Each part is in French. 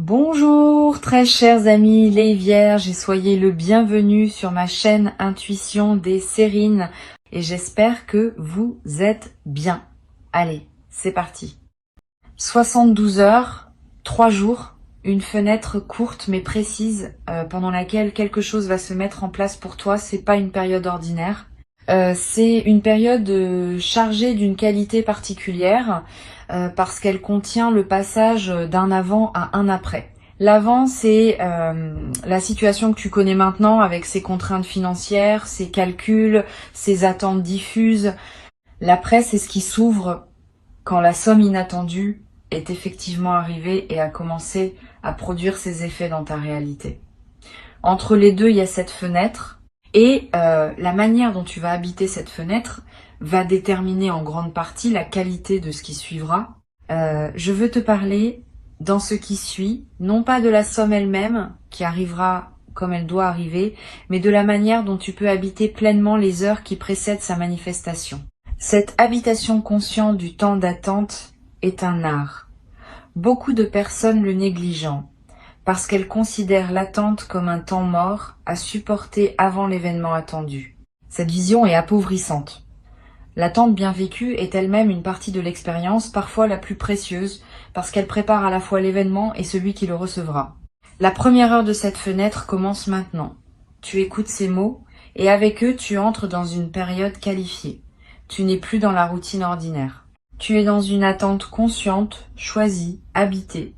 Bonjour très chers amis les vierges et soyez le bienvenu sur ma chaîne Intuition des Sérines et j'espère que vous êtes bien. Allez, c'est parti. 72 heures, 3 jours, une fenêtre courte mais précise pendant laquelle quelque chose va se mettre en place pour toi. C'est pas une période ordinaire. C'est une période chargée d'une qualité particulière parce qu'elle contient le passage d'un avant à un après. L'avant, c'est la situation que tu connais maintenant avec ses contraintes financières, ses calculs, ses attentes diffuses. L'après, c'est ce qui s'ouvre quand la somme inattendue est effectivement arrivée et a commencé à produire ses effets dans ta réalité. Entre les deux, il y a cette fenêtre. Et la manière dont tu vas habiter cette fenêtre va déterminer en grande partie la qualité de ce qui suivra. Je veux te parler dans ce qui suit, non pas de la somme elle-même, qui arrivera comme elle doit arriver, mais de la manière dont tu peux habiter pleinement les heures qui précèdent sa manifestation. Cette habitation consciente du temps d'attente est un art. Beaucoup de personnes le négligeant, parce qu'elle considère l'attente comme un temps mort à supporter avant l'événement attendu. Cette vision est appauvrissante. L'attente bien vécue est elle-même une partie de l'expérience, parfois la plus précieuse, parce qu'elle prépare à la fois l'événement et celui qui le recevra. La première heure de cette fenêtre commence maintenant. Tu écoutes ces mots, et avec eux tu entres dans une période qualifiée. Tu n'es plus dans la routine ordinaire. Tu es dans une attente consciente, choisie, habitée.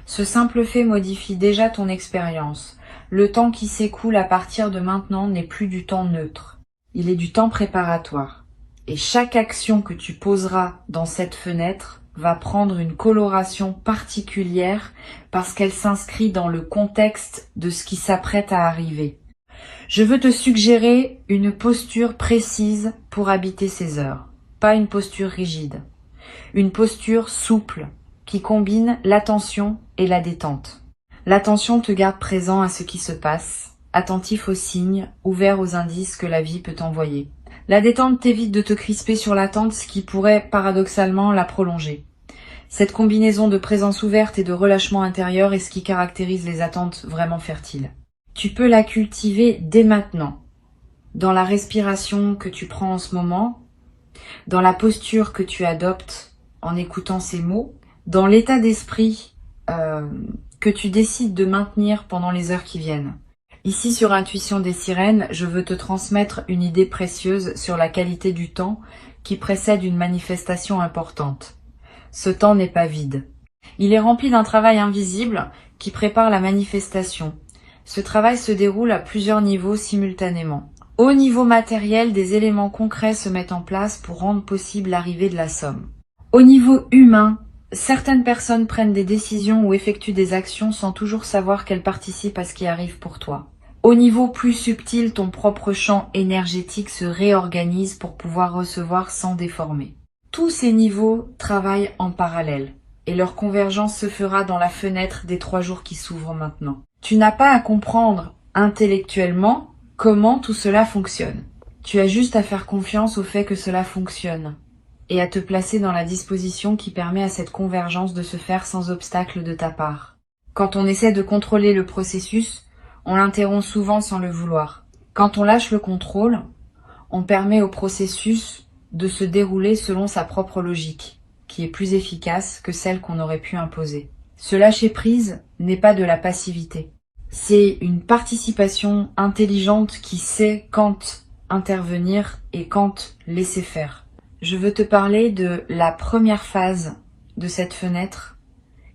Ce simple fait modifie déjà ton expérience. Le temps qui s'écoule à partir de maintenant n'est plus du temps neutre. Il est du temps préparatoire. Et chaque action que tu poseras dans cette fenêtre va prendre une coloration particulière parce qu'elle s'inscrit dans le contexte de ce qui s'apprête à arriver. Je veux te suggérer une posture précise pour habiter ces heures. Pas une posture rigide. Une posture souple, qui combine l'attention et la détente. L'attention te garde présent à ce qui se passe, attentif aux signes, ouvert aux indices que la vie peut t'envoyer. La détente t'évite de te crisper sur l'attente, ce qui pourrait paradoxalement la prolonger. Cette combinaison de présence ouverte et de relâchement intérieur est ce qui caractérise les attentes vraiment fertiles. Tu peux la cultiver dès maintenant, dans la respiration que tu prends en ce moment, dans la posture que tu adoptes en écoutant ces mots, dans l'état d'esprit que tu décides de maintenir pendant les heures qui viennent. Ici sur Intuition des Sirènes, je veux te transmettre une idée précieuse sur la qualité du temps qui précède une manifestation importante. Ce temps n'est pas vide. Il est rempli d'un travail invisible qui prépare la manifestation. Ce travail se déroule à plusieurs niveaux simultanément. Au niveau matériel, des éléments concrets se mettent en place pour rendre possible l'arrivée de la somme. Au niveau humain, certaines personnes prennent des décisions ou effectuent des actions sans toujours savoir qu'elles participent à ce qui arrive pour toi. Au niveau plus subtil, ton propre champ énergétique se réorganise pour pouvoir recevoir sans déformer. Tous ces niveaux travaillent en parallèle et leur convergence se fera dans la fenêtre des 3 jours qui s'ouvrent maintenant. Tu n'as pas à comprendre intellectuellement comment tout cela fonctionne. Tu as juste à faire confiance au fait que cela fonctionne et à te placer dans la disposition qui permet à cette convergence de se faire sans obstacle de ta part. Quand on essaie de contrôler le processus, on l'interrompt souvent sans le vouloir. Quand on lâche le contrôle, on permet au processus de se dérouler selon sa propre logique, qui est plus efficace que celle qu'on aurait pu imposer. Ce lâcher-prise n'est pas de la passivité. C'est une participation intelligente qui sait quand intervenir et quand laisser faire. Je veux te parler de la première phase de cette fenêtre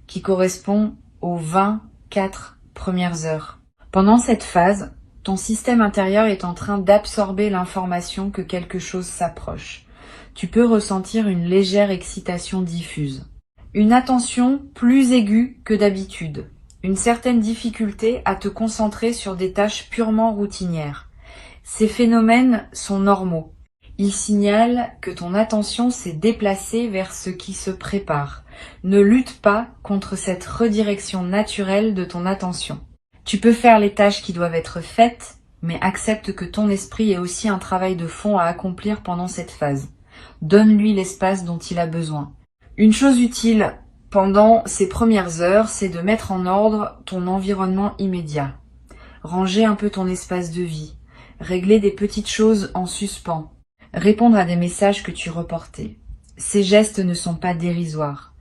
qui correspond aux 24 premières heures. Pendant cette phase, ton système intérieur est en train d'absorber l'information que quelque chose s'approche. Tu peux ressentir une légère excitation diffuse. Une attention plus aiguë que d'habitude. Une certaine difficulté à te concentrer sur des tâches purement routinières. Ces phénomènes sont normaux. Ils signalent que ton attention s'est déplacée vers ce qui se prépare. Ne lutte pas contre cette redirection naturelle de ton attention. Tu peux faire les tâches qui doivent être faites, mais accepte que ton esprit ait aussi un travail de fond à accomplir pendant cette phase. Donne-lui l'espace dont il a besoin. Une chose utile Pendant ces premières heures, c'est de mettre en ordre ton environnement immédiat. Ranger un peu ton espace de vie. Régler des petites choses en suspens. Répondre à des messages que tu reportais. Ces gestes ne sont pas dérisoires.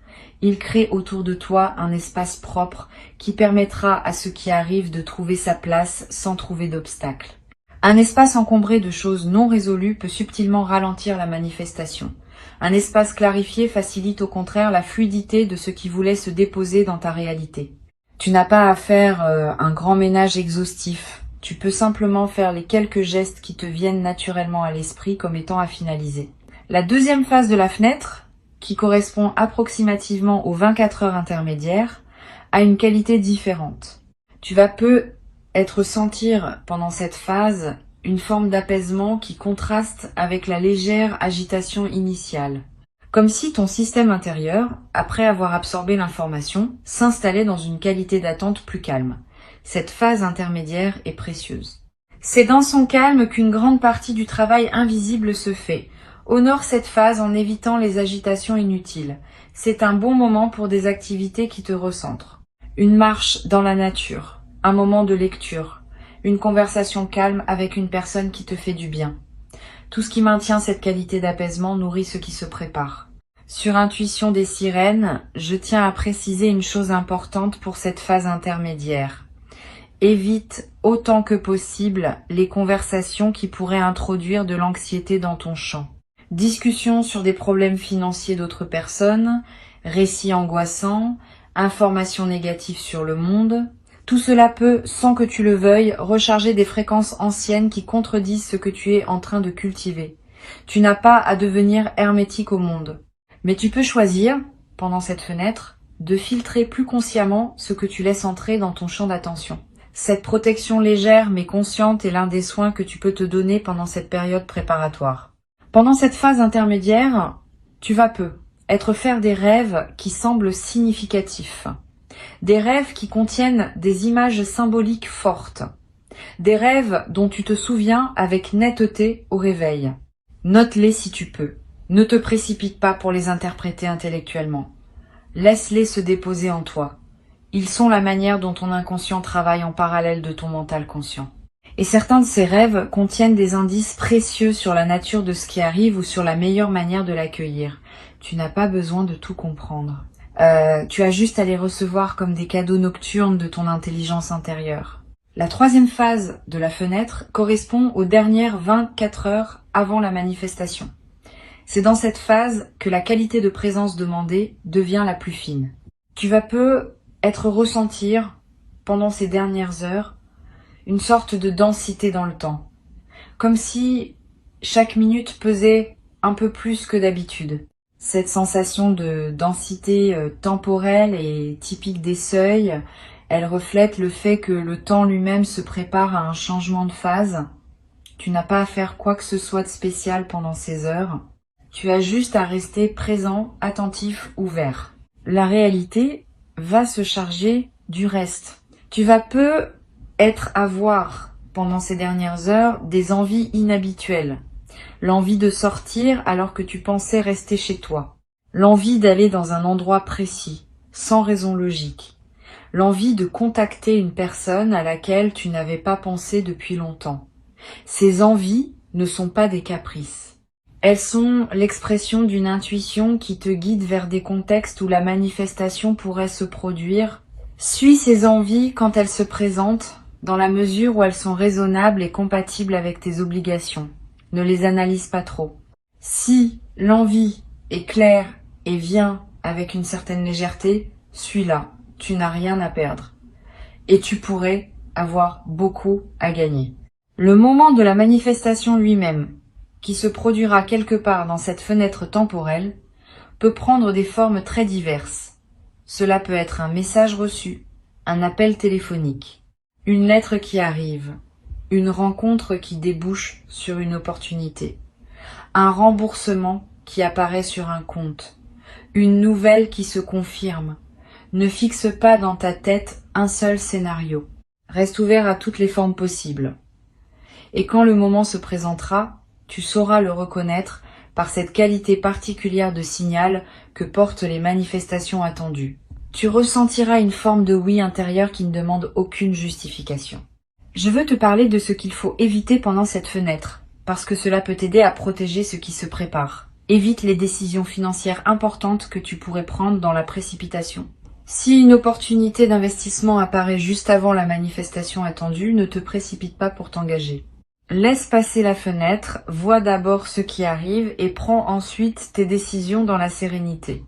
Ils créent autour de toi un espace propre qui permettra à ce qui arrive de trouver sa place sans trouver d'obstacles. Un espace encombré de choses non résolues peut subtilement ralentir la manifestation. Un espace clarifié facilite au contraire la fluidité de ce qui voulait se déposer dans ta réalité. Tu n'as pas à faire un grand ménage exhaustif. Tu peux simplement faire les quelques gestes qui te viennent naturellement à l'esprit comme étant à finaliser. La deuxième phase de la fenêtre, qui correspond approximativement aux 24 heures intermédiaires, a une qualité différente. Tu vas sentir pendant cette phase une forme d'apaisement qui contraste avec la légère agitation initiale. Comme si ton système intérieur, après avoir absorbé l'information, s'installait dans une qualité d'attente plus calme. Cette phase intermédiaire est précieuse. C'est dans son calme qu'une grande partie du travail invisible se fait. Honore cette phase en évitant les agitations inutiles. C'est un bon moment pour des activités qui te recentrent. Une marche dans la nature, un moment de lecture, une conversation calme avec une personne qui te fait du bien. Tout ce qui maintient cette qualité d'apaisement nourrit ce qui se prépare. Sur Intuition des sirènes, je tiens à préciser une chose importante pour cette phase intermédiaire. Évite autant que possible les conversations qui pourraient introduire de l'anxiété dans ton champ. Discussions sur des problèmes financiers d'autres personnes, récits angoissants, informations négatives sur le monde. Tout cela peut, sans que tu le veuilles, recharger des fréquences anciennes qui contredisent ce que tu es en train de cultiver. Tu n'as pas à devenir hermétique au monde. Mais tu peux choisir, pendant cette fenêtre, de filtrer plus consciemment ce que tu laisses entrer dans ton champ d'attention. Cette protection légère mais consciente est l'un des soins que tu peux te donner pendant cette période préparatoire. Pendant cette phase intermédiaire, tu vas faire des rêves qui semblent significatifs. Des rêves qui contiennent des images symboliques fortes. Des rêves dont tu te souviens avec netteté au réveil. Note-les si tu peux. Ne te précipite pas pour les interpréter intellectuellement. Laisse-les se déposer en toi. Ils sont la manière dont ton inconscient travaille en parallèle de ton mental conscient. Et certains de ces rêves contiennent des indices précieux sur la nature de ce qui arrive ou sur la meilleure manière de l'accueillir. Tu n'as pas besoin de tout comprendre. Tu as juste à les recevoir comme des cadeaux nocturnes de ton intelligence intérieure. La troisième phase de la fenêtre correspond aux dernières 24 heures avant la manifestation. C'est dans cette phase que la qualité de présence demandée devient la plus fine. Tu vas ressentir, pendant ces dernières heures, une sorte de densité dans le temps. Comme si chaque minute pesait un peu plus que d'habitude. Cette sensation de densité temporelle est typique des seuils. Elle reflète le fait que le temps lui-même se prépare à un changement de phase. Tu n'as pas à faire quoi que ce soit de spécial pendant ces heures. Tu as juste à rester présent, attentif, ouvert. La réalité va se charger du reste. Tu vas avoir pendant ces dernières heures des envies inhabituelles. L'envie de sortir alors que tu pensais rester chez toi. L'envie d'aller dans un endroit précis, sans raison logique. L'envie de contacter une personne à laquelle tu n'avais pas pensé depuis longtemps. Ces envies ne sont pas des caprices. Elles sont l'expression d'une intuition qui te guide vers des contextes où la manifestation pourrait se produire. Suis ces envies quand elles se présentent, dans la mesure où elles sont raisonnables et compatibles avec tes obligations. Ne les analyse pas trop. Si l'envie est claire et vient avec une certaine légèreté, suis-la. Tu n'as rien à perdre. Et tu pourrais avoir beaucoup à gagner. Le moment de la manifestation lui-même, qui se produira quelque part dans cette fenêtre temporelle, peut prendre des formes très diverses. Cela peut être un message reçu, un appel téléphonique, une lettre qui arrive, une rencontre qui débouche sur une opportunité, un remboursement qui apparaît sur un compte, une nouvelle qui se confirme. Ne fixe pas dans ta tête un seul scénario. Reste ouvert à toutes les formes possibles. Et quand le moment se présentera, tu sauras le reconnaître par cette qualité particulière de signal que portent les manifestations attendues. Tu ressentiras une forme de oui intérieur qui ne demande aucune justification. Je veux te parler de ce qu'il faut éviter pendant cette fenêtre, parce que cela peut t'aider à protéger ce qui se prépare. Évite les décisions financières importantes que tu pourrais prendre dans la précipitation. Si une opportunité d'investissement apparaît juste avant la manifestation attendue, ne te précipite pas pour t'engager. Laisse passer la fenêtre, vois d'abord ce qui arrive et prends ensuite tes décisions dans la sérénité.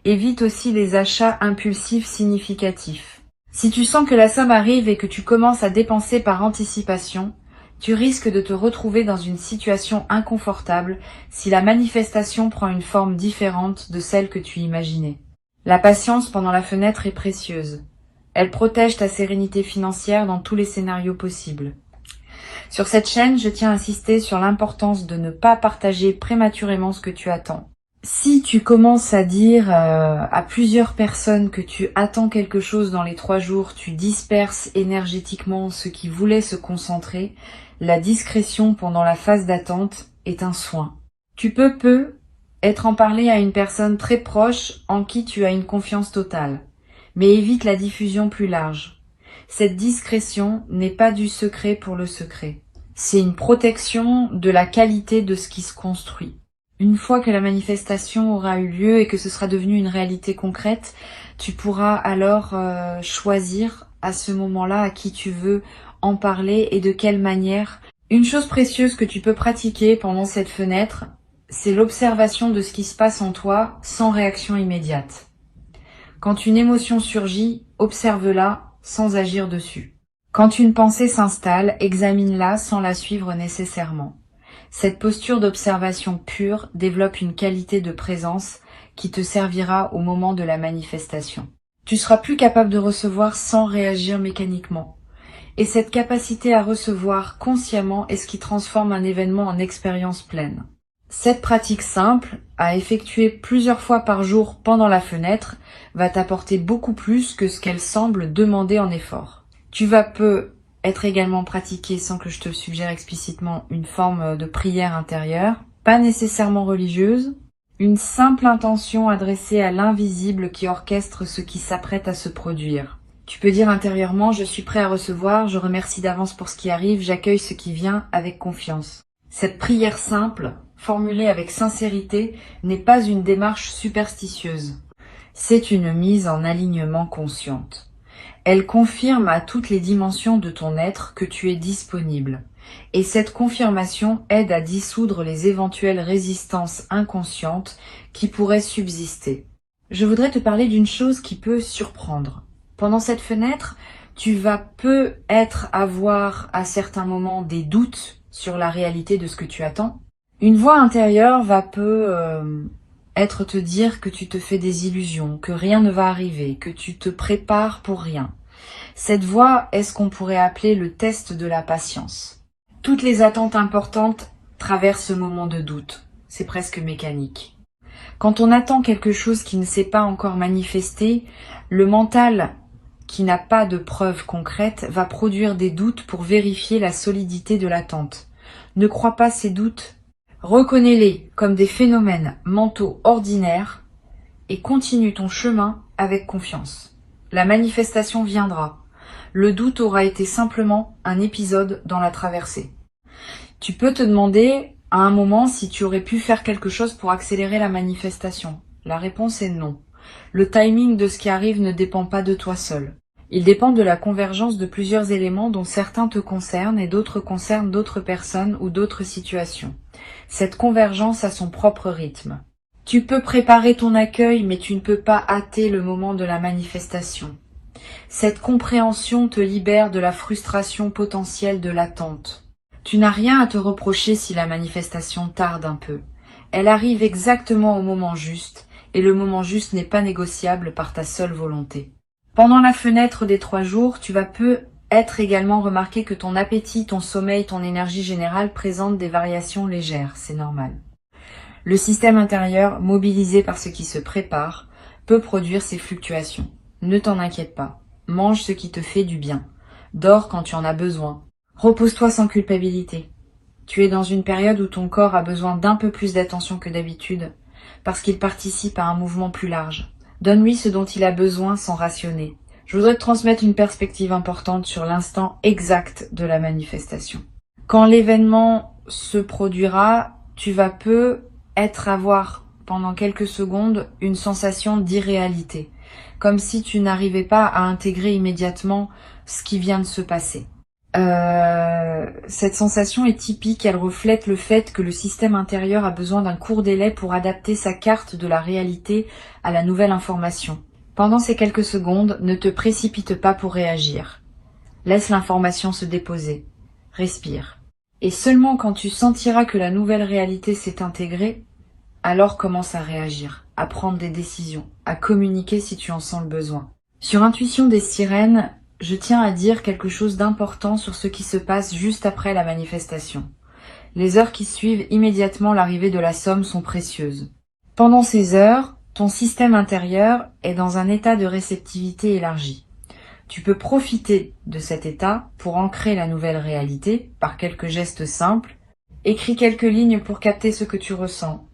Évite aussi les achats impulsifs significatifs. Si tu sens que la somme arrive et que tu commences à dépenser par anticipation, tu risques de te retrouver dans une situation inconfortable si la manifestation prend une forme différente de celle que tu imaginais. La patience pendant la fenêtre est précieuse. Elle protège ta sérénité financière dans tous les scénarios possibles. Sur cette chaîne, je tiens à insister sur l'importance de ne pas partager prématurément ce que tu attends. Si tu commences à dire à plusieurs personnes que tu attends quelque chose dans les 3 jours, tu disperses énergétiquement ceux qui voulaient se concentrer, la discrétion pendant la phase d'attente est un soin. Tu peux être en parler à une personne très proche en qui tu as une confiance totale, mais évite la diffusion plus large. Cette discrétion n'est pas du secret pour le secret. C'est une protection de la qualité de ce qui se construit. Une fois que la manifestation aura eu lieu et que ce sera devenu une réalité concrète, tu pourras alors choisir à ce moment-là à qui tu veux en parler et de quelle manière. Une chose précieuse que tu peux pratiquer pendant cette fenêtre, c'est l'observation de ce qui se passe en toi sans réaction immédiate. Quand une émotion surgit, observe-la sans agir dessus. Quand une pensée s'installe, examine-la sans la suivre nécessairement. Cette posture d'observation pure développe une qualité de présence qui te servira au moment de la manifestation. Tu seras plus capable de recevoir sans réagir mécaniquement. Et cette capacité à recevoir consciemment est ce qui transforme un événement en expérience pleine. Cette pratique simple, à effectuer plusieurs fois par jour pendant la fenêtre, va t'apporter beaucoup plus que ce qu'elle semble demander en effort. Tu vas être également pratiquée, sans que je te le suggère explicitement, une forme de prière intérieure, pas nécessairement religieuse, une simple intention adressée à l'invisible qui orchestre ce qui s'apprête à se produire. Tu peux dire intérieurement « Je suis prêt à recevoir, je remercie d'avance pour ce qui arrive, j'accueille ce qui vient avec confiance ». Cette prière simple, formulée avec sincérité, n'est pas une démarche superstitieuse. C'est une mise en alignement consciente. Elle confirme à toutes les dimensions de ton être que tu es disponible. Et cette confirmation aide à dissoudre les éventuelles résistances inconscientes qui pourraient subsister. Je voudrais te parler d'une chose qui peut surprendre. Pendant cette fenêtre, tu vas peut-être avoir à certains moments des doutes sur la réalité de ce que tu attends. Une voix intérieure va être te dire que tu te fais des illusions, que rien ne va arriver, que tu te prépares pour rien. Cette voix est ce qu'on pourrait appeler le test de la patience. Toutes les attentes importantes traversent ce moment de doute. C'est presque mécanique. Quand on attend quelque chose qui ne s'est pas encore manifesté, le mental, qui n'a pas de preuves concrètes, va produire des doutes pour vérifier la solidité de l'attente. Ne crois pas ces doutes. Reconnais-les comme des phénomènes mentaux ordinaires et continue ton chemin avec confiance. La manifestation viendra. Le doute aura été simplement un épisode dans la traversée. Tu peux te demander à un moment si tu aurais pu faire quelque chose pour accélérer la manifestation. La réponse est non. Le timing de ce qui arrive ne dépend pas de toi seul. Il dépend de la convergence de plusieurs éléments dont certains te concernent et d'autres concernent d'autres personnes ou d'autres situations. Cette convergence a son propre rythme. Tu peux préparer ton accueil, mais tu ne peux pas hâter le moment de la manifestation. Cette compréhension te libère de la frustration potentielle de l'attente. Tu n'as rien à te reprocher si la manifestation tarde un peu. Elle arrive exactement au moment juste, et le moment juste n'est pas négociable par ta seule volonté. Pendant la fenêtre des 3 jours, tu vas peut-être également remarquer que ton appétit, ton sommeil, ton énergie générale présentent des variations légères, c'est normal. Le système intérieur, mobilisé par ce qui se prépare, peut produire ces fluctuations. Ne t'en inquiète pas. Mange ce qui te fait du bien. Dors quand tu en as besoin. Repose-toi sans culpabilité. Tu es dans une période où ton corps a besoin d'un peu plus d'attention que d'habitude, parce qu'il participe à un mouvement plus large. Donne-lui ce dont il a besoin sans rationner. Je voudrais te transmettre une perspective importante sur l'instant exact de la manifestation. Quand l'événement se produira, tu vas avoir pendant quelques secondes une sensation d'irréalité, comme si tu n'arrivais pas à intégrer immédiatement ce qui vient de se passer. Cette sensation est typique, elle reflète le fait que le système intérieur a besoin d'un court délai pour adapter sa carte de la réalité à la nouvelle information. Pendant ces quelques secondes, ne te précipite pas pour réagir. Laisse l'information se déposer. Respire. Et seulement quand tu sentiras que la nouvelle réalité s'est intégrée, alors commence à réagir, à prendre des décisions, à communiquer si tu en sens le besoin. Sur Intuition des sirènes, je tiens à dire quelque chose d'important sur ce qui se passe juste après la manifestation. Les heures qui suivent immédiatement l'arrivée de la somme sont précieuses. Pendant ces heures, ton système intérieur est dans un état de réceptivité élargi. Tu peux profiter de cet état pour ancrer la nouvelle réalité par quelques gestes simples. Écris quelques lignes pour capter ce que tu ressens.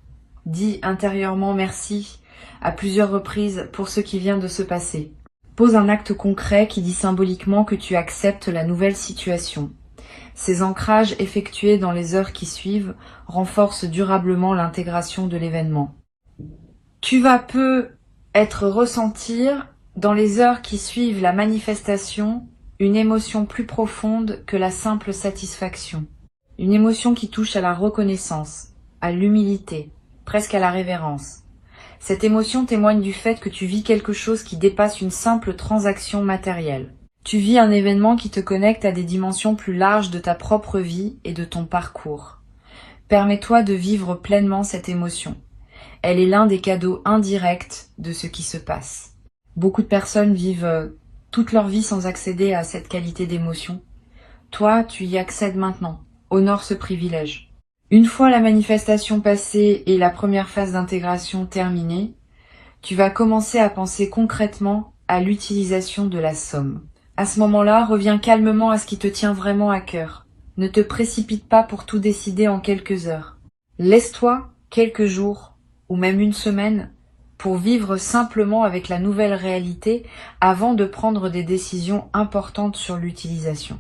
Dis intérieurement merci à plusieurs reprises pour ce qui vient de se passer. Pose un acte concret qui dit symboliquement que tu acceptes la nouvelle situation. Ces ancrages effectués dans les heures qui suivent renforcent durablement l'intégration de l'événement. Tu vas ressentir dans les heures qui suivent la manifestation une émotion plus profonde que la simple satisfaction. Une émotion qui touche à la reconnaissance, à l'humilité, presque à la révérence. Cette émotion témoigne du fait que tu vis quelque chose qui dépasse une simple transaction matérielle. Tu vis un événement qui te connecte à des dimensions plus larges de ta propre vie et de ton parcours. Permets-toi de vivre pleinement cette émotion. Elle est l'un des cadeaux indirects de ce qui se passe. Beaucoup de personnes vivent toute leur vie sans accéder à cette qualité d'émotion. Toi, tu y accèdes maintenant. Honore ce privilège. Une fois la manifestation passée et la première phase d'intégration terminée, tu vas commencer à penser concrètement à l'utilisation de la somme. À ce moment-là, reviens calmement à ce qui te tient vraiment à cœur. Ne te précipite pas pour tout décider en quelques heures. Laisse-toi quelques jours ou même une semaine pour vivre simplement avec la nouvelle réalité avant de prendre des décisions importantes sur l'utilisation.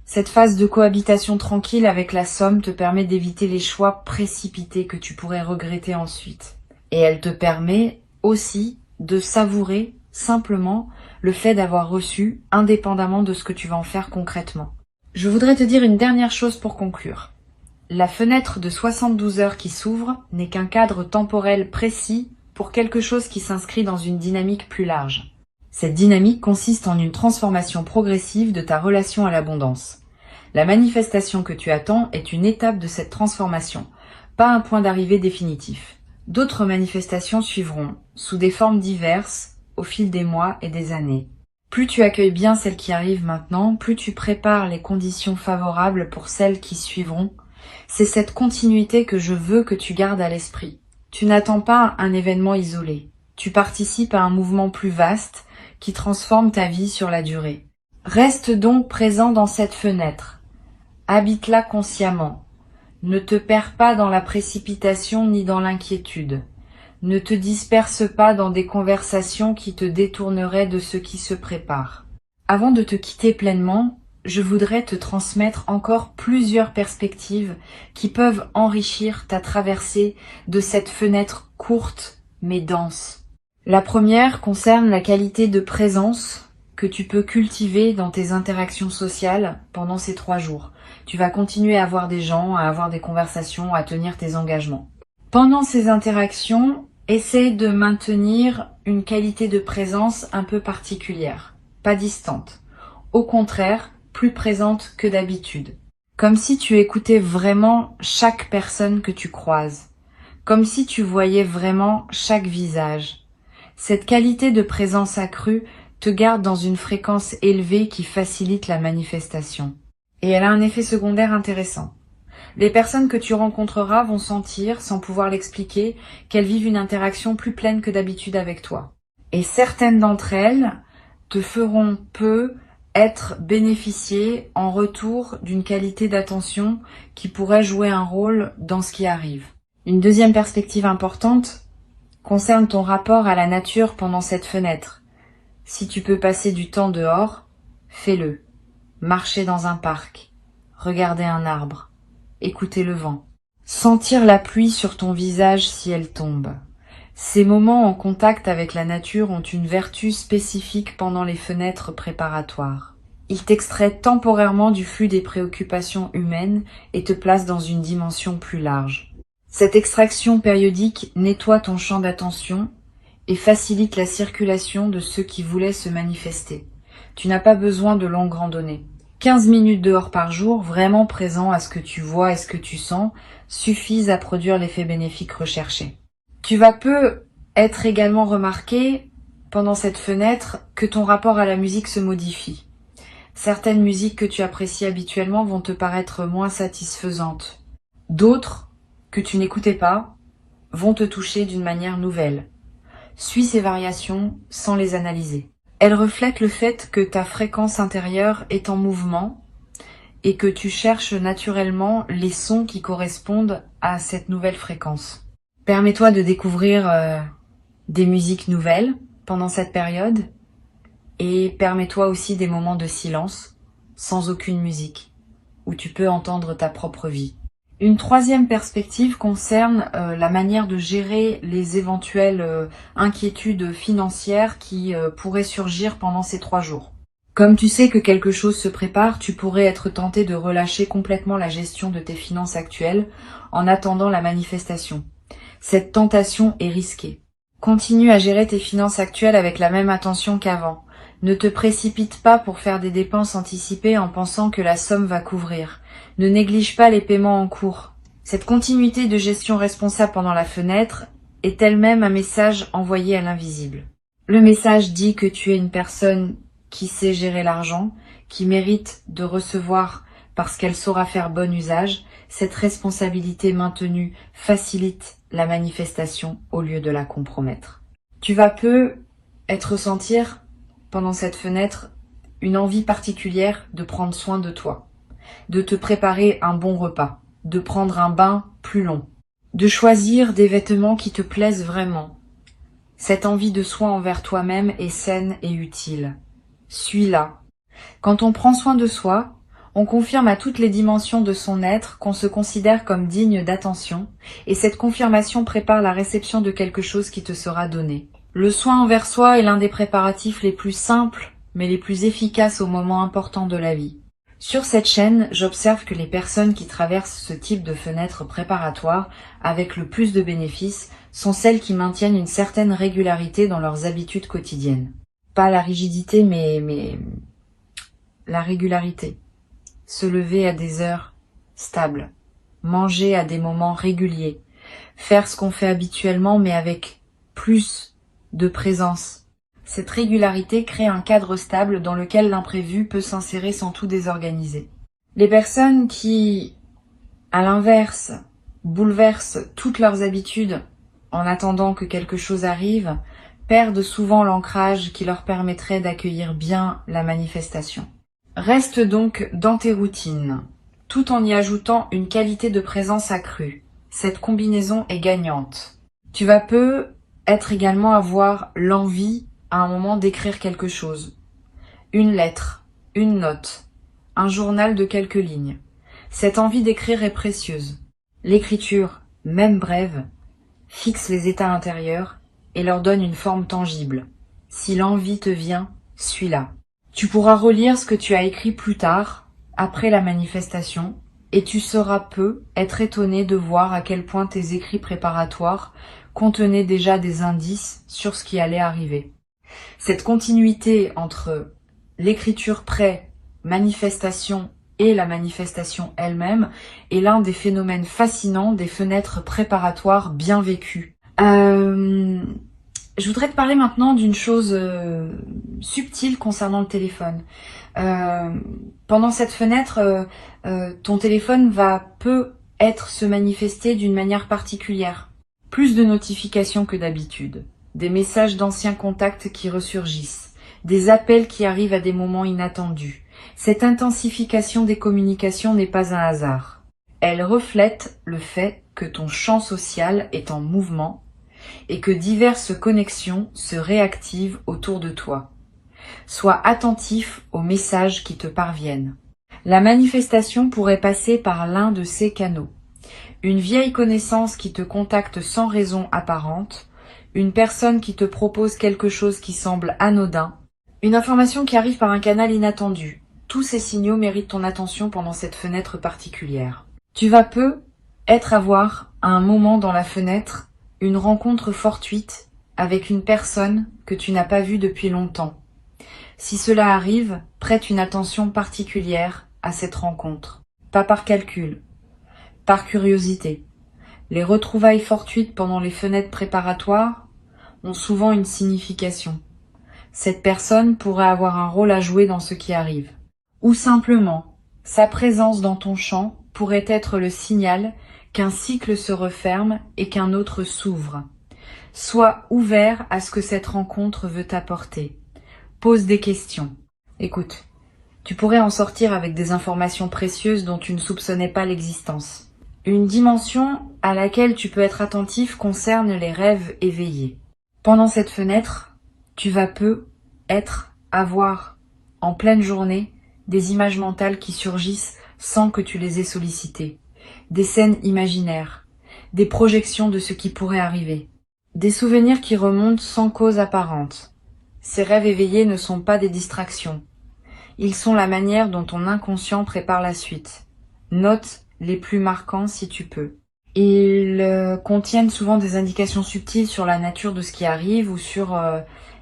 Cette phase de cohabitation tranquille avec la somme te permet d'éviter les choix précipités que tu pourrais regretter ensuite. Et elle te permet aussi de savourer simplement le fait d'avoir reçu, indépendamment de ce que tu vas en faire concrètement. Je voudrais te dire une dernière chose pour conclure. La fenêtre de 72 heures qui s'ouvre n'est qu'un cadre temporel précis pour quelque chose qui s'inscrit dans une dynamique plus large. Cette dynamique consiste en une transformation progressive de ta relation à l'abondance. La manifestation que tu attends est une étape de cette transformation, pas un point d'arrivée définitif. D'autres manifestations suivront, sous des formes diverses, au fil des mois et des années. Plus tu accueilles bien celles qui arrivent maintenant, plus tu prépares les conditions favorables pour celles qui suivront. C'est cette continuité que je veux que tu gardes à l'esprit. Tu n'attends pas un événement isolé. Tu participes à un mouvement plus vaste qui transforme ta vie sur la durée. Reste donc présent dans cette fenêtre. Habite-la consciemment. Ne te perds pas dans la précipitation ni dans l'inquiétude. Ne te disperse pas dans des conversations qui te détourneraient de ce qui se prépare. Avant de te quitter pleinement, je voudrais te transmettre encore plusieurs perspectives qui peuvent enrichir ta traversée de cette fenêtre courte mais dense. La première concerne la qualité de présence que tu peux cultiver dans tes interactions sociales pendant ces 3 jours. Tu vas continuer à voir des gens, à avoir des conversations, à tenir tes engagements. Pendant ces interactions, essaie de maintenir une qualité de présence un peu particulière, pas distante. Au contraire, plus présente que d'habitude. Comme si tu écoutais vraiment chaque personne que tu croises. Comme si tu voyais vraiment chaque visage. Cette qualité de présence accrue te garde dans une fréquence élevée qui facilite la manifestation. Et elle a un effet secondaire intéressant. Les personnes que tu rencontreras vont sentir, sans pouvoir l'expliquer, qu'elles vivent une interaction plus pleine que d'habitude avec toi. Et certaines d'entre elles te feront peu être bénéficié en retour d'une qualité d'attention qui pourrait jouer un rôle dans ce qui arrive. Une deuxième perspective importante concerne ton rapport à la nature pendant cette fenêtre. Si tu peux passer du temps dehors, fais-le. Marcher dans un parc, regarder un arbre, écouter le vent, sentir la pluie sur ton visage si elle tombe. Ces moments en contact avec la nature ont une vertu spécifique pendant les fenêtres préparatoires. Ils t'extraient temporairement du flux des préoccupations humaines et te placent dans une dimension plus large. Cette extraction périodique nettoie ton champ d'attention et facilite la circulation de ceux qui voulaient se manifester. Tu n'as pas besoin de longues randonnées. 15 minutes dehors par jour, vraiment présent à ce que tu vois et ce que tu sens, suffisent à produire l'effet bénéfique recherché. Tu vas peu être également remarqué, pendant cette fenêtre, que ton rapport à la musique se modifie. Certaines musiques que tu apprécies habituellement vont te paraître moins satisfaisantes. D'autres, que tu n'écoutais pas, vont te toucher d'une manière nouvelle. Suis ces variations sans les analyser. Elles reflètent le fait que ta fréquence intérieure est en mouvement et que tu cherches naturellement les sons qui correspondent à cette nouvelle fréquence. Permets-toi de découvrir des musiques nouvelles pendant cette période et permets-toi aussi des moments de silence sans aucune musique où tu peux entendre ta propre vie. Une troisième perspective concerne la manière de gérer les éventuelles inquiétudes financières qui pourraient surgir pendant ces 3 jours. Comme tu sais que quelque chose se prépare, tu pourrais être tenté de relâcher complètement la gestion de tes finances actuelles en attendant la manifestation. Cette tentation est risquée. Continue à gérer tes finances actuelles avec la même attention qu'avant. Ne te précipite pas pour faire des dépenses anticipées en pensant que la somme va couvrir. Ne néglige pas les paiements en cours. Cette continuité de gestion responsable pendant la fenêtre est elle-même un message envoyé à l'invisible. Le message dit que tu es une personne qui sait gérer l'argent, qui mérite de recevoir parce qu'elle saura faire bon usage. Cette responsabilité maintenue facilite la manifestation au lieu de la compromettre. Tu vas peu ressentir pendant cette fenêtre une envie particulière de prendre soin de toi, de te préparer un bon repas, de prendre un bain plus long, de choisir des vêtements qui te plaisent vraiment. Cette envie de soin envers toi-même est saine et utile. Suis-la. Quand on prend soin de soi, on confirme à toutes les dimensions de son être qu'on se considère comme digne d'attention, et cette confirmation prépare la réception de quelque chose qui te sera donné. Le soin envers soi est l'un des préparatifs les plus simples, mais les plus efficaces aux moments importants de la vie. Sur cette chaîne, j'observe que les personnes qui traversent ce type de fenêtre préparatoire avec le plus de bénéfices sont celles qui maintiennent une certaine régularité dans leurs habitudes quotidiennes. Pas la rigidité, mais la régularité. Se lever à des heures stables, manger à des moments réguliers, faire ce qu'on fait habituellement mais avec plus de présence. Cette régularité crée un cadre stable dans lequel l'imprévu peut s'insérer sans tout désorganiser. Les personnes qui, à l'inverse, bouleversent toutes leurs habitudes en attendant que quelque chose arrive, perdent souvent l'ancrage qui leur permettrait d'accueillir bien la manifestation. Reste donc dans tes routines, tout en y ajoutant une qualité de présence accrue. Cette combinaison est gagnante. Tu vas peu être également avoir l'envie à un moment d'écrire quelque chose. Une lettre, une note, un journal de quelques lignes. Cette envie d'écrire est précieuse. L'écriture, même brève, fixe les états intérieurs et leur donne une forme tangible. Si l'envie te vient, suis-la. Tu pourras relire ce que tu as écrit plus tard, après la manifestation, et tu sauras peu être étonné de voir à quel point tes écrits préparatoires contenaient déjà des indices sur ce qui allait arriver. Cette continuité entre l'écriture pré-manifestation et la manifestation elle-même est l'un des phénomènes fascinants des fenêtres préparatoires bien vécues. Je voudrais te parler maintenant d'une chose subtile concernant le téléphone. Pendant cette fenêtre, ton téléphone va peu se manifester d'une manière particulière. Plus de notifications que d'habitude, des messages d'anciens contacts qui ressurgissent, des appels qui arrivent à des moments inattendus. Cette intensification des communications n'est pas un hasard. Elle reflète le fait que ton champ social est en mouvement et que diverses connexions se réactivent autour de toi. Sois attentif aux messages qui te parviennent. La manifestation pourrait passer par l'un de ces canaux. Une vieille connaissance qui te contacte sans raison apparente, une personne qui te propose quelque chose qui semble anodin, une information qui arrive par un canal inattendu. Tous ces signaux méritent ton attention pendant cette fenêtre particulière. Tu vas avoir à un moment dans la fenêtre une rencontre fortuite avec une personne que tu n'as pas vue depuis longtemps. Si cela arrive, prête une attention particulière à cette rencontre. Pas par calcul, par curiosité. Les retrouvailles fortuites pendant les fenêtres préparatoires ont souvent une signification. Cette personne pourrait avoir un rôle à jouer dans ce qui arrive. Ou simplement, sa présence dans ton champ pourrait être le signal qu'un cycle se referme et qu'un autre s'ouvre. Sois ouvert à ce que cette rencontre veut t'apporter. Pose des questions. Écoute, tu pourrais en sortir avec des informations précieuses dont tu ne soupçonnais pas l'existence. Une dimension à laquelle tu peux être attentif concerne les rêves éveillés. Pendant cette fenêtre, tu vas avoir en pleine journée des images mentales qui surgissent sans que tu les aies sollicitées. Des scènes imaginaires, des projections de ce qui pourrait arriver, des souvenirs qui remontent sans cause apparente. Ces rêves éveillés ne sont pas des distractions. Ils sont la manière dont ton inconscient prépare la suite. Note les plus marquants si tu peux. Ils contiennent souvent des indications subtiles sur la nature de ce qui arrive ou sur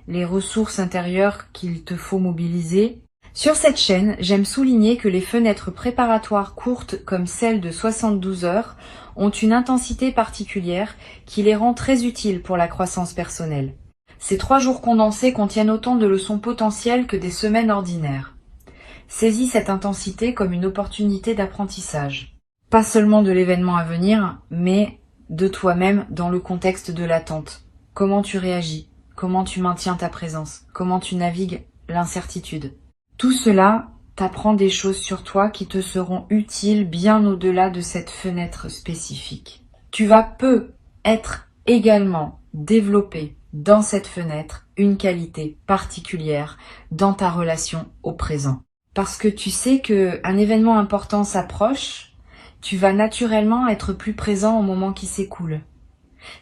les ressources intérieures qu'il te faut mobiliser. Sur cette chaîne, j'aime souligner que les fenêtres préparatoires courtes comme celle de 72 heures ont une intensité particulière qui les rend très utiles pour la croissance personnelle. Ces 3 jours condensés contiennent autant de leçons potentielles que des semaines ordinaires. Saisis cette intensité comme une opportunité d'apprentissage. Pas seulement de l'événement à venir, mais de toi-même dans le contexte de l'attente. Comment tu réagis? Comment tu maintiens ta présence? Comment tu navigues l'incertitude? Tout cela t'apprend des choses sur toi qui te seront utiles bien au-delà de cette fenêtre spécifique. Tu vas être également développé dans cette fenêtre une qualité particulière dans ta relation au présent. Parce que tu sais qu'un événement important s'approche, tu vas naturellement être plus présent au moment qui s'écoule.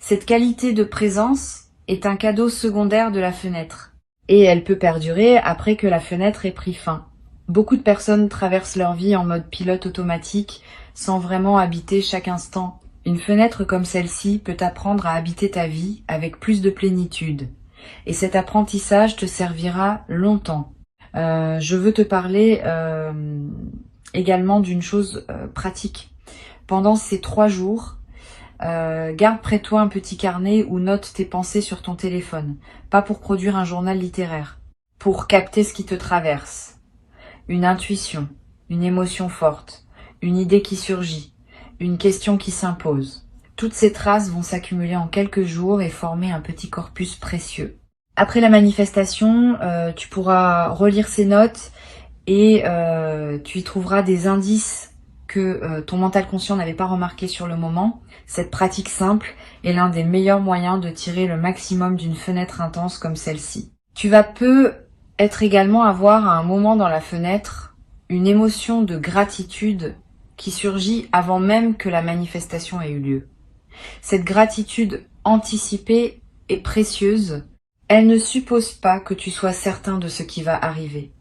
Cette qualité de présence est un cadeau secondaire de la fenêtre. Et elle peut perdurer après que la fenêtre ait pris fin. Beaucoup de personnes traversent leur vie en mode pilote automatique, sans vraiment habiter chaque instant. Une fenêtre comme celle-ci peut t'apprendre à habiter ta vie avec plus de plénitude. Et cet apprentissage te servira longtemps. Je veux te parler également d'une chose pratique. Pendant ces 3 jours, garde près de toi un petit carnet ou note tes pensées sur ton téléphone. Pas pour produire un journal littéraire, pour capter ce qui te traverse. Une intuition, une émotion forte, une idée qui surgit, une question qui s'impose. Toutes ces traces vont s'accumuler en quelques jours et former un petit corpus précieux. Après la manifestation, tu pourras relire ces notes et tu y trouveras des indices que ton mental conscient n'avait pas remarqué sur le moment. Cette pratique simple est l'un des meilleurs moyens de tirer le maximum d'une fenêtre intense comme celle-ci. Tu vas être également avoir à un moment dans la fenêtre une émotion de gratitude qui surgit avant même que la manifestation ait eu lieu. Cette gratitude anticipée est précieuse. Elle ne suppose pas que tu sois certain de ce qui va arriver.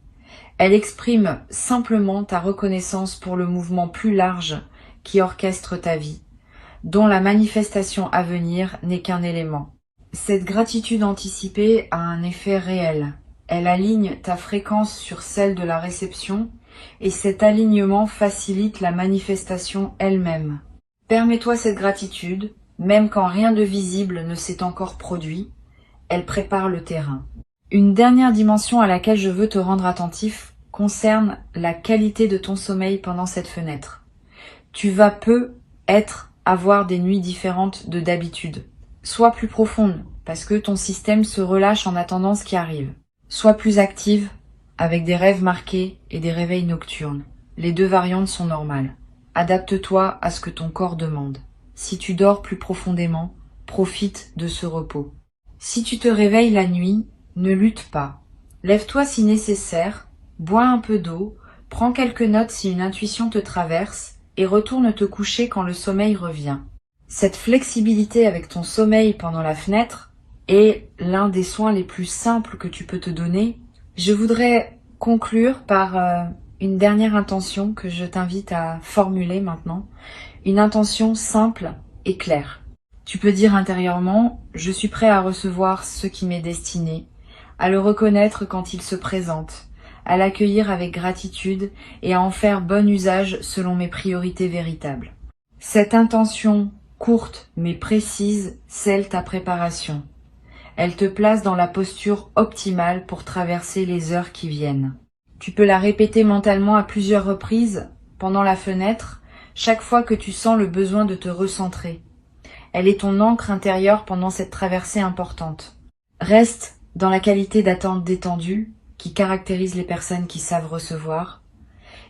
Elle exprime simplement ta reconnaissance pour le mouvement plus large qui orchestre ta vie, dont la manifestation à venir n'est qu'un élément. Cette gratitude anticipée a un effet réel. Elle aligne ta fréquence sur celle de la réception et cet alignement facilite la manifestation elle-même. Permets-toi cette gratitude, même quand rien de visible ne s'est encore produit, elle prépare le terrain. Une dernière dimension à laquelle je veux te rendre attentif concerne la qualité de ton sommeil pendant cette fenêtre. Tu vas avoir des nuits différentes de d'habitude. Sois plus profonde, parce que ton système se relâche en attendant ce qui arrive. Sois plus active, avec des rêves marqués et des réveils nocturnes. Les deux variantes sont normales. Adapte-toi à ce que ton corps demande. Si tu dors plus profondément, profite de ce repos. Si tu te réveilles la nuit, ne lutte pas. Lève-toi si nécessaire, bois un peu d'eau, prends quelques notes si une intuition te traverse et retourne te coucher quand le sommeil revient. Cette flexibilité avec ton sommeil pendant la fenêtre est l'un des soins les plus simples que tu peux te donner. Je voudrais conclure par une dernière intention que je t'invite à formuler maintenant. Une intention simple et claire. Tu peux dire intérieurement « Je suis prêt à recevoir ce qui m'est destiné, à le reconnaître quand il se présente, à l'accueillir avec gratitude et à en faire bon usage selon mes priorités véritables. » Cette intention courte mais précise scelle ta préparation. Elle te place dans la posture optimale pour traverser les heures qui viennent. Tu peux la répéter mentalement à plusieurs reprises pendant la fenêtre, chaque fois que tu sens le besoin de te recentrer. Elle est ton ancre intérieure pendant cette traversée importante. Reste dans la qualité d'attente détendue qui caractérise les personnes qui savent recevoir.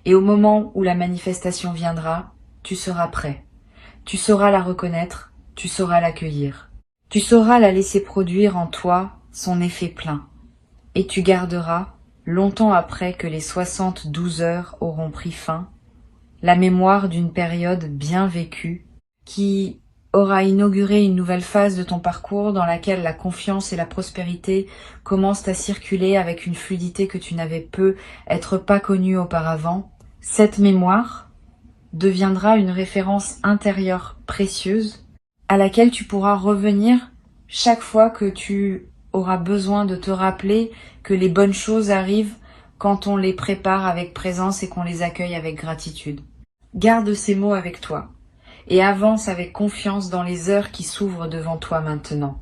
Et au moment où la manifestation viendra, tu seras prêt. Tu sauras la reconnaître, tu sauras l'accueillir. Tu sauras la laisser produire en toi son effet plein. Et tu garderas, longtemps après que les 72 heures auront pris fin, la mémoire d'une période bien vécue qui aura inauguré une nouvelle phase de ton parcours dans laquelle la confiance et la prospérité commencent à circuler avec une fluidité que tu n'avais peut-être pas connue auparavant. Cette mémoire deviendra une référence intérieure précieuse à laquelle tu pourras revenir chaque fois que tu auras besoin de te rappeler que les bonnes choses arrivent quand on les prépare avec présence et qu'on les accueille avec gratitude. Garde ces mots avec toi et avance avec confiance dans les heures qui s'ouvrent devant toi maintenant.